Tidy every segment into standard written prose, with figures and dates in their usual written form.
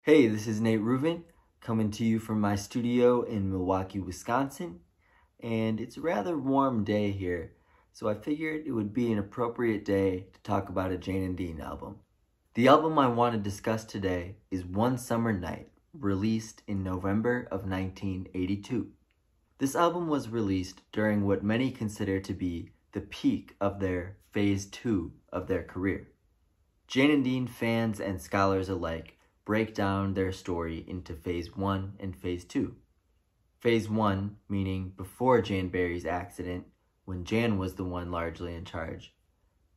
Hey, this is Nate Ruvin, coming to you from my studio in Milwaukee, Wisconsin, and it's a rather warm day here, so I figured it would be an appropriate day to talk about a Jane and Dean album. The album I want to discuss today is One Summer Night, released in November of 1982. This album was released during what many consider to be the peak of their phase 2 of their career. Jane and Dean fans and scholars alike break down their story into phase 1 and phase 2. Phase 1 meaning before Jan Berry's accident, when Jan was the one largely in charge.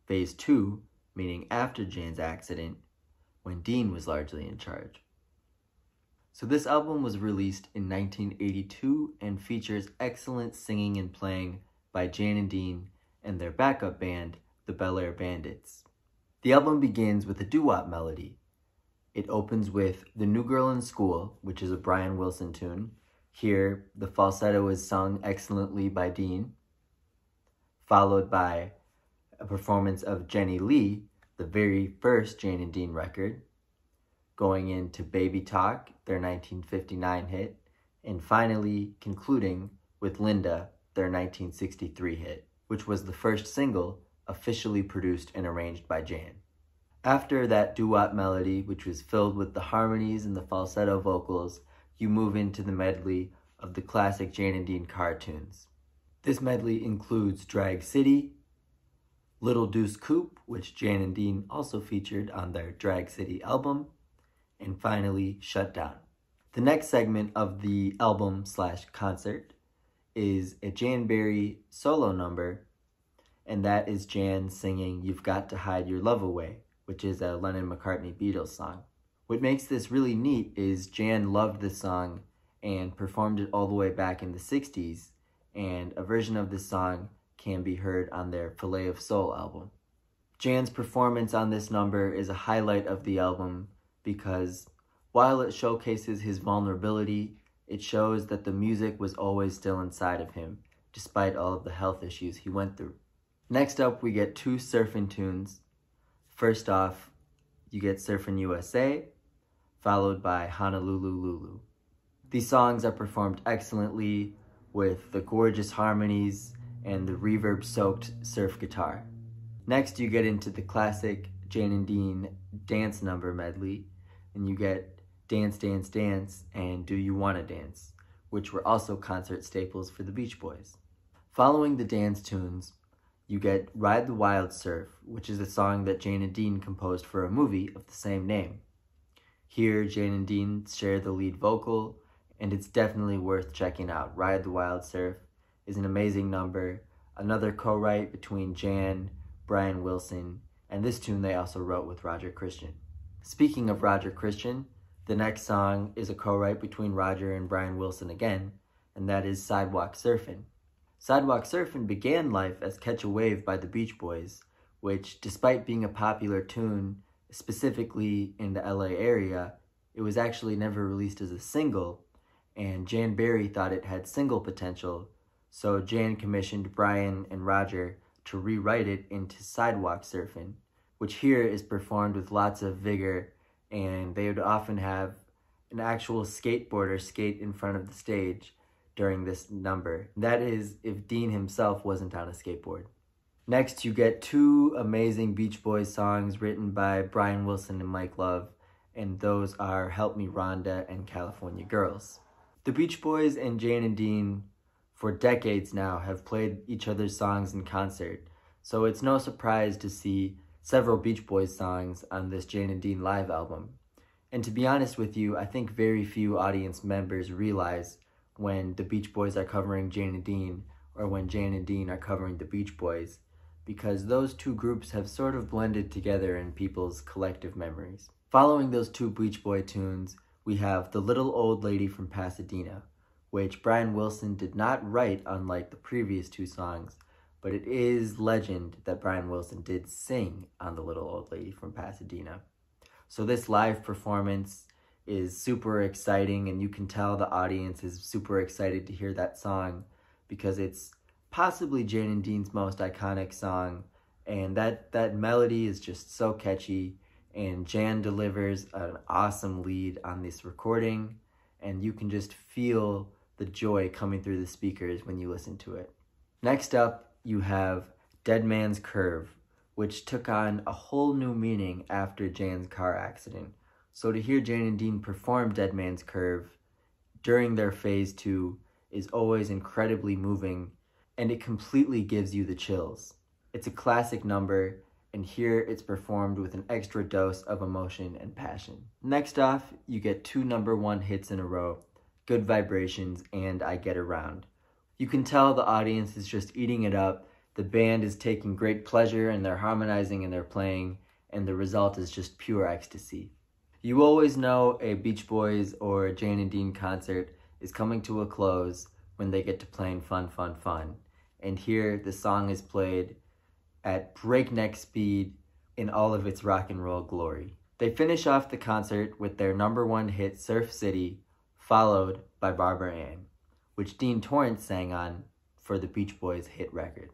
Phase 2 meaning after Jan's accident, when Dean was largely in charge. So this album was released in 1982 and features excellent singing and playing by Jan and Dean and their backup band, the Bel Air Bandits. The album begins with a doo-wop melody. It opens with The New Girl in School, which is a Brian Wilson tune. Here, the falsetto is sung excellently by Dean, followed by a performance of Jenny Lee, the very first Jane and Dean record, going into Baby Talk, their 1959 hit, and finally concluding with Linda, their 1963 hit, which was the first single officially produced and arranged by Jan. After that doo-wop melody, which was filled with the harmonies and the falsetto vocals, you move into the medley of the classic Jane and Dean cartoons. This medley includes Drag City, Little Deuce Coupe, which Jane and Dean also featured on their Drag City album, and finally, Shut Down. The next segment of the album/concert is a Jan Berry solo number, and that is Jan singing You've Got to Hide Your Love Away, which is a Lennon-McCartney Beatles song. What makes this really neat is Jan loved this song and performed it all the way back in the 60s, and a version of this song can be heard on their Filet of Soul album. Jan's performance on this number is a highlight of the album because while it showcases his vulnerability, it shows that the music was always still inside of him, despite all of the health issues he went through. Next up, we get two surfing tunes. First off, you get Surfin' USA, followed by Honolulu Lulu. These songs are performed excellently with the gorgeous harmonies and the reverb-soaked surf guitar. Next, you get into the classic Jane and Dean dance number medley, and you get Dance, Dance, Dance and Do You Wanna Dance, which were also concert staples for the Beach Boys. Following the dance tunes, you get Ride the Wild Surf, which is a song that Jane and Dean composed for a movie of the same name. Here, Jane and Dean share the lead vocal, and it's definitely worth checking out. Ride the Wild Surf is an amazing number, another co-write between Jan, Brian Wilson, and this tune they also wrote with Roger Christian. Speaking of Roger Christian, the next song is a co-write between Roger and Brian Wilson again, and that is Sidewalk Surfin'. Sidewalk Surfin' began life as Catch a Wave by the Beach Boys, which, despite being a popular tune, specifically in the LA area, it was actually never released as a single, and Jan Berry thought it had single potential, so Jan commissioned Brian and Roger to rewrite it into Sidewalk Surfin', which here is performed with lots of vigor, and they would often have an actual skateboarder skate in front of the stage during this number. That is, if Dean himself wasn't on a skateboard. Next, you get two amazing Beach Boys songs written by Brian Wilson and Mike Love, and those are Help Me Rhonda and California Girls. The Beach Boys and Jane and Dean, for decades now, have played each other's songs in concert, so it's no surprise to see several Beach Boys songs on this Jane and Dean live album. And to be honest with you, I think very few audience members realize when the Beach Boys are covering Jane and Dean or when Jane and Dean are covering the Beach Boys, because those two groups have sort of blended together in people's collective memories. Following those two Beach Boy tunes, we have The Little Old Lady from Pasadena, which Brian Wilson did not write unlike the previous two songs, but it is legend that Brian Wilson did sing on The Little Old Lady from Pasadena. So this live performance is super exciting, and you can tell the audience is super excited to hear that song because it's possibly Jane and Dean's most iconic song, and that melody is just so catchy, and Jan delivers an awesome lead on this recording, and you can just feel the joy coming through the speakers when you listen to it. Next up, you have Dead Man's Curve, which took on a whole new meaning after Jan's car accident. So to hear Jan and Dean perform Dead Man's Curve during their phase 2 is always incredibly moving, and it completely gives you the chills. It's a classic number, and here it's performed with an extra dose of emotion and passion. Next off, you get 2 #1 hits in a row, Good Vibrations and I Get Around. You can tell the audience is just eating it up. The band is taking great pleasure and they're harmonizing and they're playing, and the result is just pure ecstasy. You always know a Beach Boys or a Jan and Dean concert is coming to a close when they get to playing Fun, Fun, Fun. And here the song is played at breakneck speed in all of its rock and roll glory. They finish off the concert with their #1 hit Surf City, followed by Barbara Ann, which Dean Torrance sang on for the Beach Boys hit record.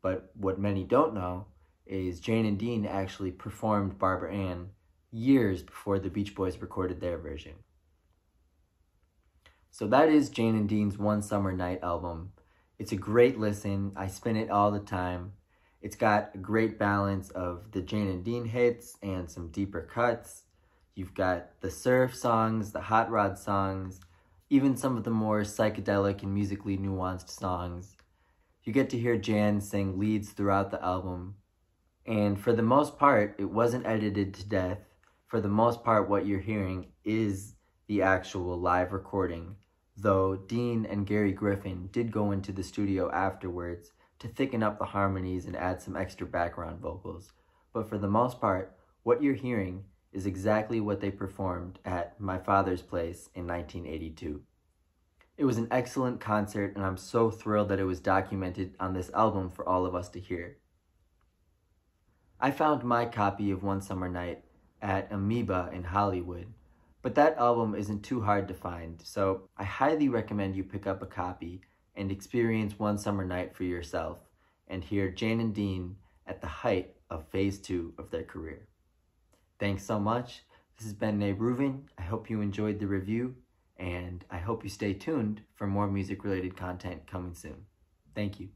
But what many don't know is Jan and Dean actually performed Barbara Ann years before the Beach Boys recorded their version. So that is Jan and Dean's One Summer Night album. It's a great listen. I spin it all the time. It's got a great balance of the Jan and Dean hits and some deeper cuts. You've got the surf songs, the hot rod songs, even some of the more psychedelic and musically nuanced songs. You get to hear Jan sing leads throughout the album. And for the most part, it wasn't edited to death. For the most part, what you're hearing is the actual live recording, though Dean and Gary Griffin did go into the studio afterwards to thicken up the harmonies and add some extra background vocals. But for the most part, what you're hearing is exactly what they performed at my father's place in 1982. It was an excellent concert, and I'm so thrilled that it was documented on this album for all of us to hear. I found my copy of One Summer Night at Amoeba in Hollywood, but that album isn't too hard to find, so I highly recommend you pick up a copy and experience One Summer Night for yourself and hear Jan and Dean at the height of phase 2 of their career. Thanks so much. This has been Ruvin. I hope you enjoyed the review, and I hope you stay tuned for more music-related content coming soon. Thank you.